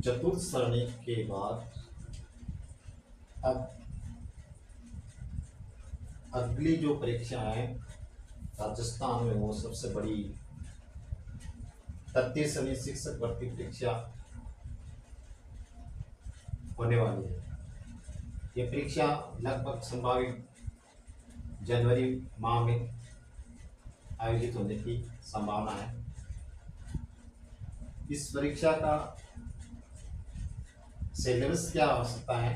चतुर्थ सरणी के बाद अब अगली जो परीक्षा है राजस्थान में वो सबसे बड़ी तृतीय श्रेणी शिक्षक भर्ती परीक्षा होने वाली है। ये परीक्षा लगभग संभावित जनवरी माह में आयोजित होने की संभावना है। इस परीक्षा का सिलेबस क्या हो सकता है,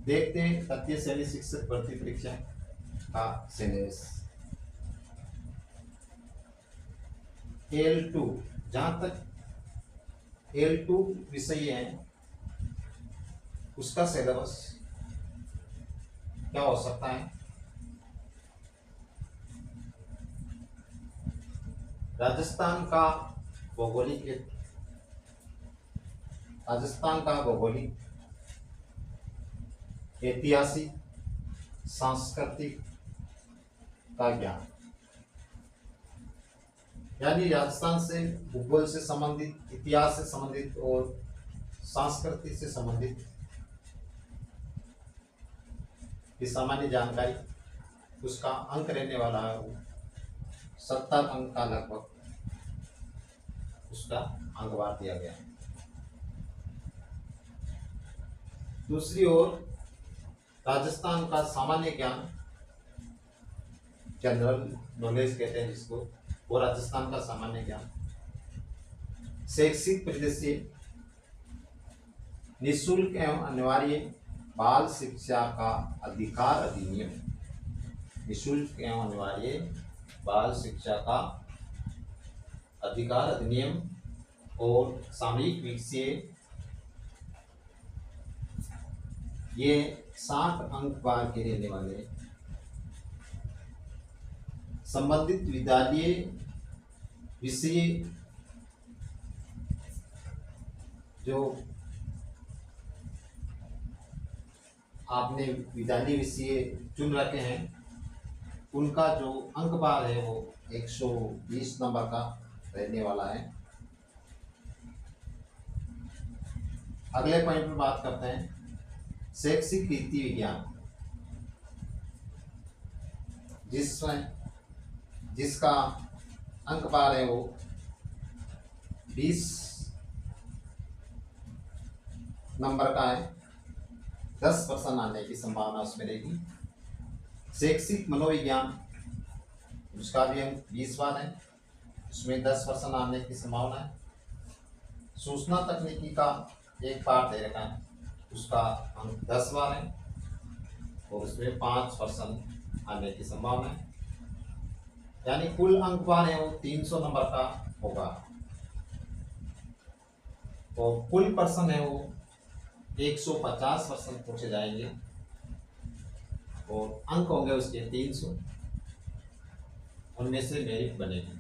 देखते हैं। तृतीय श्रेणी शिक्षक भर्ती परीक्षा का सिलेबस L2, जहां तक L2 विषय है उसका सिलेबस क्या हो सकता है। राजस्थान का भौगोलिक, ऐतिहासिक, सांस्कृतिक का ज्ञान, यानी राजस्थान से भूगोल से संबंधित, इतिहास से संबंधित और संस्कृति से संबंधित की सामान्य जानकारी, उसका अंक रहने वाला है 70 अंक का लगभग उसका अंकवार दिया गया है। दूसरी ओर राजस्थान का सामान्य ज्ञान, जनरल नॉलेज कहते हैं जिसको, वो राजस्थान का सामान्य ज्ञान, शैक्षिक परिदृश्य, निःशुल्क एवं अनिवार्य बाल शिक्षा का अधिकार अधिनियम, निःशुल्क एवं अनिवार्य बाल शिक्षा का अधिकार अधिनियम और सामयिक विषय, ये 60 अंक बार के रहने वाले। संबंधित विद्यालय विषय जो आपने विद्यालय विषय चुन रखे हैं उनका जो अंक बार है वो 120 नंबर का रहने वाला है। अगले पॉइंट पर बात करते हैं शैक्षिक रीति विज्ञान, जिसका अंक बार है वो 20 नंबर का है। 10% आने की संभावना उसमें रहेगी। शैक्षिक मनोविज्ञान, उसका भी अंक 20 बार है, उसमें 10% आने की संभावना है। सूचना तकनीकी का एक पार्ट दे रखा है, उसका अंक 10 बार है और उसमें 5% आने की संभावना है, यानी कुल अंक बार है वो 300 नंबर का होगा और कुल पर्सन है वो 150% पूछे जाएंगे और अंक होंगे उसके 300, उनमें से मेरिट बनेगी।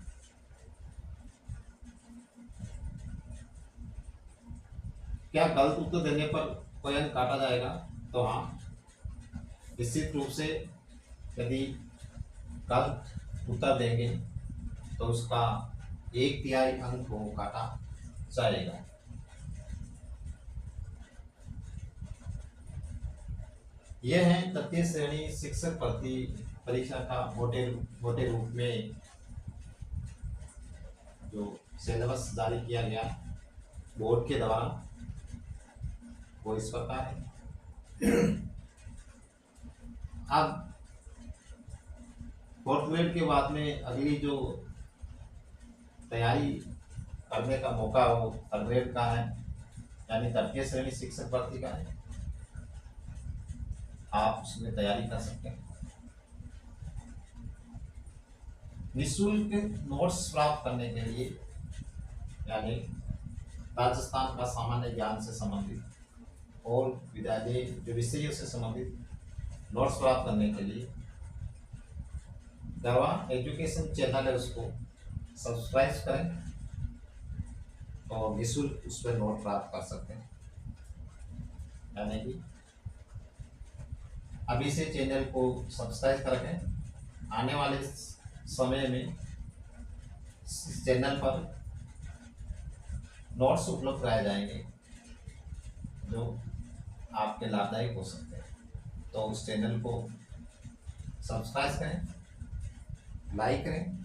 क्या गलत उत्तर देने पर कोई अंक काटा जाएगा? तो हाँ, निश्चित रूप से यदि गलत उत्तर देंगे तो उसका 1/3 अंक को काटा जाएगा। यह है तृतीय श्रेणी शिक्षक भर्ती परीक्षा का मोटे रूप में जो सिलेबस जारी किया गया बोर्ड के द्वारा, वो इस प्रकार है। अब फोर्थ ग्रेड के बाद में अगली जो तैयारी करने का मौका हो थर्ड ग्रेड का है, यानी तृतीय श्रेणी शिक्षक भर्ती का है। आप उसमें तैयारी कर सकते हैं। निःशुल्क नोट्स प्राप्त करने के लिए, यानी राजस्थान का सामान्य ज्ञान से संबंधित और विद्यालय जो विषयों से संबंधित नोट्स प्राप्त करने के लिए गरवा एजुकेशन चैनल है, उसको सब्सक्राइब करें और निःशुल्क उस पर नोट प्राप्त कर सकते हैं। यानी कि अभी से चैनल को सब्सक्राइब करके आने वाले समय में इस चैनल पर नोट्स उपलब्ध कराए जाएंगे जो आपके लाभदायक हो सकते हैं। तो उस चैनल को सब्सक्राइब करें, लाइक करें